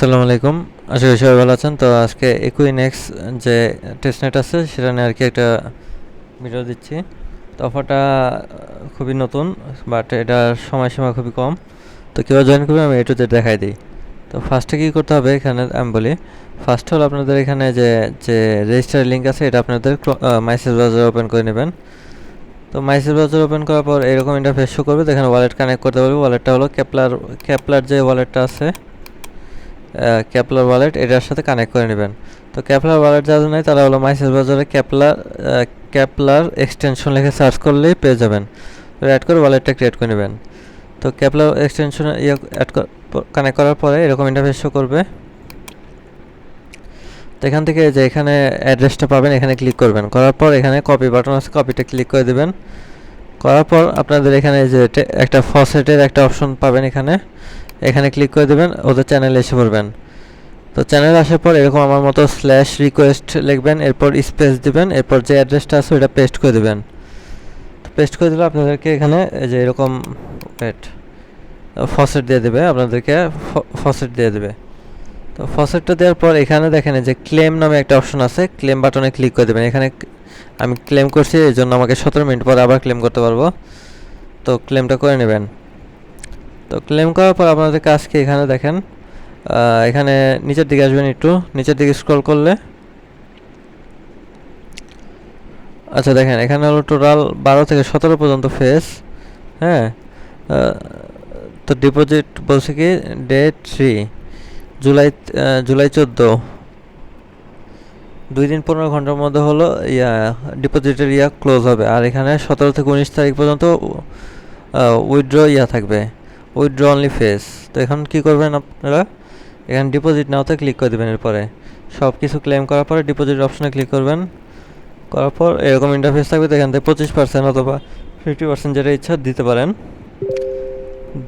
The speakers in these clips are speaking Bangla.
আসসালামু আলাইকুম। আশা করি সবাই ভালো আছেন। তো আজকে ইকুইনেক্স যে টেস্টনেট আছে সেটা নিয়ে আর কি একটা ভিডিও দিচ্ছি। তো অফারটা খুবই নতুন, বাট এটার সময়সীমা খুবই কম। তো কীভাবে জয়েন করবে আমি এটুতে দেখাই দিই। তো ফার্স্টে কী করতে হবে এখানে আমি বলি। ফার্স্ট হলো আপনাদের এখানে যে যে রেজিস্টার লিঙ্ক আছে এটা আপনাদের মাইসেজ ব্রাউজার ওপেন করে নেবেন। তো মাইসেজ ব্রাউজার ওপেন করার পর এরকম ইন্টারফেস শো করবে। এখানে ওয়ালেট কানেক্ট করতে পারবে। ওয়ালেটটা হলো ক্যাপলার যে ওয়ালেটটা আছে, ক্যাপলার ওয়ালেট এটার সাথে কানেক্ট করে নেবেন। তো ক্যাপলার ওয়ালেট যাদের নেই তারা হলো মাইসেজ ব্রাউজারে ক্যাপলার এক্সটেনশন লিখে সার্চ করলেই পেয়ে যাবেন। তো অ্যাড করে ওয়ালেটটা ক্রিয়েট করে নেবেন। তো ক্যাপলার এক্সটেনশন কানেক্ট করার পরে এরকম ইন্টারফেস শো করবে। তো এখান থেকে যে এখানে অ্যাড্রেসটা পাবেন এখানে ক্লিক করবেন। করার পর এখানে কপি বাটন আছে, কপিটা ক্লিক করে দেবেন। করার পর আপনাদের এখানে যে একটা ফসেটের একটা অপশন পাবেন, এখানে ক্লিক করে দেবেন, ওদের চ্যানেলে এসে পড়বেন। তো চ্যানেলে আসার পর এরকম আমার মতো /request লিখবেন, এরপর স্পেস দিবেন, এরপর যে অ্যাড্রেসটা আছে ওটা পেস্ট করে দেবেন। তো পেস্ট করে দিলে আপনাদেরকে এখানে যে এরকম ফসেট দিয়ে দেবে, আপনাদেরকে ফসেট দিয়ে দেবে। তো ফসেটটা দেওয়ার পর এখানে দেখেন যে ক্লেম নামে একটা অপশন আছে, ক্লেম বাটনে ক্লিক করে দেবেন। এখানে আমি ক্লেম করছি, এই জন্য আমাকে 17 মিনিট পরে আবার ক্লেম করতে পারবো। তো ক্লেমটা করে নেবেন। তো ক্লেম করার পর আপনাদের কাজকে এখানে দেখেন, এখানে নিচের দিকে আসবেন, একটু নিচের দিকে স্ক্রল করলে আচ্ছা দেখেন এখানে হলো টোটাল 12 থেকে 17 পর্যন্ত ফেস। হ্যাঁ, তো ডিপোজিট বলছে কি ডেট 3 জুলাই 14, 2 দিন 15 ঘন্টার মধ্যে হলো ডিপোজিটের ক্লোজ হবে। আর এখানে 17 থেকে 19 তারিখ পর্যন্ত উইথড্র থাকবে, উইথড্র অনলি ফেস। তো এখন কি করবেন আপনারা, এখানে ডিপোজিট নাওতে ক্লিক করে দেবেন। এরপরে সব কিছু ক্লেম করার পরে ডিপোজিট অপশনে ক্লিক করবেন। করার পর এরকম ইন্টারফেস থাকবে। তো এখান থেকে 25% অথবা 50% যেটা ইচ্ছা দিতে পারেন।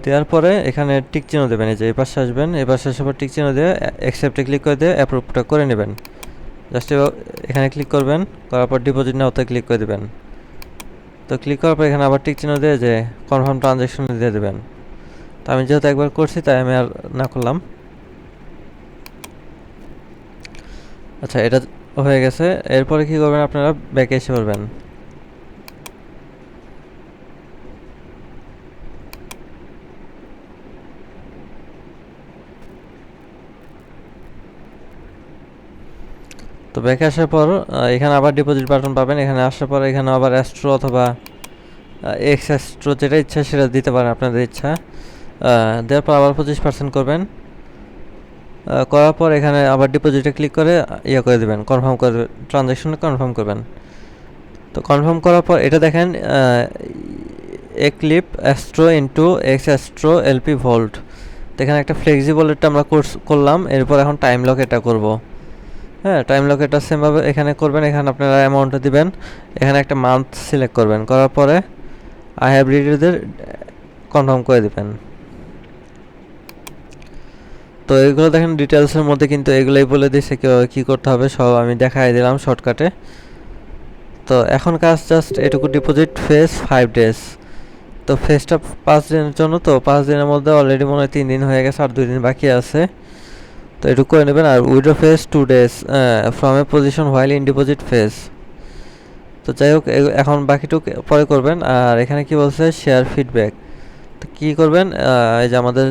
দেওয়ার পরে এখানে টিক চিহ্ন দেবেন, এই যে এই পাশে আসবেন, এই পাশে আসার পর টিক চিহ্ন দিয়ে অ্যাকসেপ্টে ক্লিক করে দিয়ে অ্যাপ্রুভটা করে নেবেন। জাস্ট এখানে ক্লিক করবেন, করার পর ডিপোজিট নাওতে ক্লিক করে দেবেন। তো ক্লিক করার পর এখানে আবার টিক চিহ্ন দিয়ে যে কনফার্ম ট্রানজ্যাকশন দিয়ে দেবেন। তো আমি যেহেতু একবার করছি তাই আমি আর না করলাম। আচ্ছা, এটা হয়ে গেছে। এরপরে কি করবেন আপনারা, ব্যাকে এসে পড়বেন। তো ব্যাকে আসার পর এখানে আবার ডিপোজিট বাটন পাবেন। এখানে আসার পর এখানে আবার অ্যাস্ট্রো অথবা এক্স অ্যাস্ট্রো যেটা ইচ্ছা সেটা দিতে পারেন আপনাদের ইচ্ছা। দেওয়ার পর আবার 25% করবেন। করার পর এখানে আবার ডিপোজিটে ক্লিক করে করে দেবেন, কনফার্ম করে ট্রানজ্যাকশনে কনফার্ম করবেন। তো কনফার্ম করার পর এটা দেখেন eclip astro into x astro LP vault. তো এখানে একটা ফ্লেক্সিবল এটা আমরা করলাম। এরপর এখন টাইম লক এটা করব। হ্যাঁ, টাইম লক এটা সেমভাবে এখানে করবেন। এখানে আপনারা অ্যামাউন্টটা দিবেন, এখানে একটা মান্থ সিলেক্ট করবেন। করার পরে আই হ্যাভ রিডের কনফার্ম করে দেবেন। তো এগুলো দেখেন ডিটেলসের মধ্যে কিন্তু এগুলোই বলে দিয়েছে কী করতে হবে, সব আমি দেখাই দিলাম শর্টকাটে। তো এখন কাজ জাস্ট এটুকু, ডিপোজিট ফেস 5 ডেজ। তো ফেসটা 5 দিনের জন্য, তো 5 দিনের মধ্যে অলরেডি মনে হয় 3 দিন হয়ে গেছে, আর 2 দিন বাকি আছে। তো এটুকু করে নেবেন। আর withdraw phase 2 days from a position while in deposit phase. তো যাই হোক, এখন বাকিটুকু পরে করবেন। আর এখানে কি বলছে, শেয়ার ফিডব্যাক। তো কী করবেন, এই যে আমাদের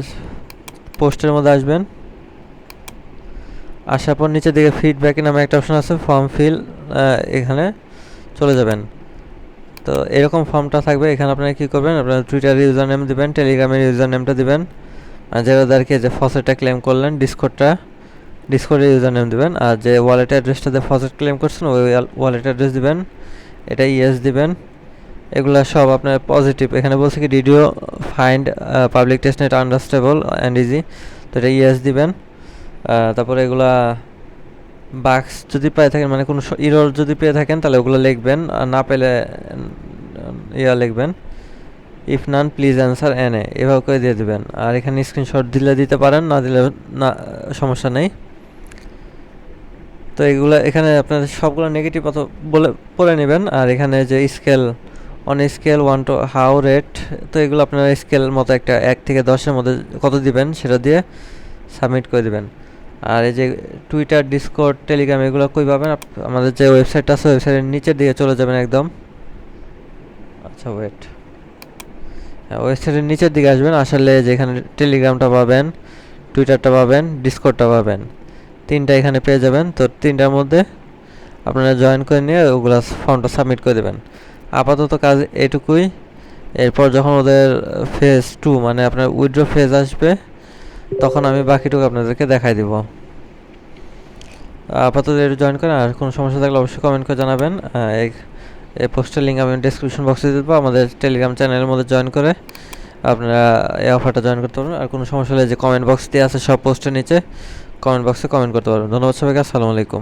পোস্টের মধ্যে আসবেন, আসার পর নিচের দিকে ফিডব্যাক নামে একটা অপশন আছে, ফর্ম ফিল, এখানে চলে যাবেন। তো এরকম ফর্মটা থাকবে। এখানে আপনারা কী করবেন, আপনারা টুইটার ইউজার নেম দেবেন, টেলিগ্রামের ইউজার নেমটা দেবেন, আর যাদেরকে যে ফসেটটা ক্লেম করলেন ডিসকর্ডের ইউজার নেম দেবেন। আর যে ওয়ালেট অ্যাড্রেসটা দিয়ে ফসেট ক্লেম করছেন ওই ওয়ালেট অ্যাড্রেস দিবেন, এটা ইয়েস দিবেন। এগুলো সব আপনার পজিটিভ। এখানে বলছে কি did you find public testnet understandable and easy, তো এটা ইয়েস দিবেন। তারপরে এগুলা বাক্স যদি পেয়ে থাকেন, মানে কোনো ইরর যদি পেয়ে থাকেন তাহলে ওগুলো লিখবেন, আর না পেলে লিখবেন ইফ নান প্লিজ অ্যান্সার এনে, এভাবে করে দিয়ে দেবেন। আর এখানে স্ক্রিনশট দিলে দিতে পারেন, না দিলে না, সমস্যা নেই। তো এগুলো এখানে আপনাদের সবগুলো নেগেটিভ অত বলে পড়ে নেবেন। আর এখানে যে scale, on scale 1 to how rate, তো এগুলো আপনারা স্কেল মতো একটা 1 থেকে 10-এর মধ্যে কত দিবেন সেটা দিয়ে সাবমিট করে দেবেন। আর এই যে টুইটার, ডিসকর্ড, টেলিগ্রাম এগুলো কই পাবেন? আমাদের যে ওয়েবসাইট আছে ওয়েবসাইটের নিচের দিকে চলে যাবেন একদম। আচ্ছা ওয়েট, হ্যাঁ ওয়েবসাইটের নিচের দিকে আসবেন, আসলে যেখানে টেলিগ্রামটা পাবেন, টুইটারটা পাবেন, ডিসকর্ডটা পাবেন, তিনটা এখানে পেয়ে যাবেন। তো তিনটার মধ্যে আপনারা জয়েন করে নিয়ে ওগুলো ফর্মটা সাবমিট করে দেবেন। আপাতত কাজ এটুকুই। এরপর যখন ওদের ফেজ 2 মানে আপনার উইথড্র ফেজ আসবে তখন আমি বাকিটুকু আপনাদেরকে দেখাই দিব। আপাতত এটা জয়েন করেন, আর কোনো সমস্যা থাকলে অবশ্যই কমেন্ট করে জানাবেন। এই পোস্টের লিঙ্ক আমি ডেসক্রিপশন বক্সে দিয়ে দেবো। আমাদের টেলিগ্রাম চ্যানেলের মধ্যে জয়েন করে আপনারা এই অফারটা জয়েন করতে পারবেন। আর কোনো সমস্যা হলে যে কমেন্ট বক্স দিয়ে আছে সব পোস্টের নিচে কমেন্ট বক্সে কমেন্ট করতে পারবেন। ধন্যবাদ সবাইকে, আসসালামু আলাইকুম।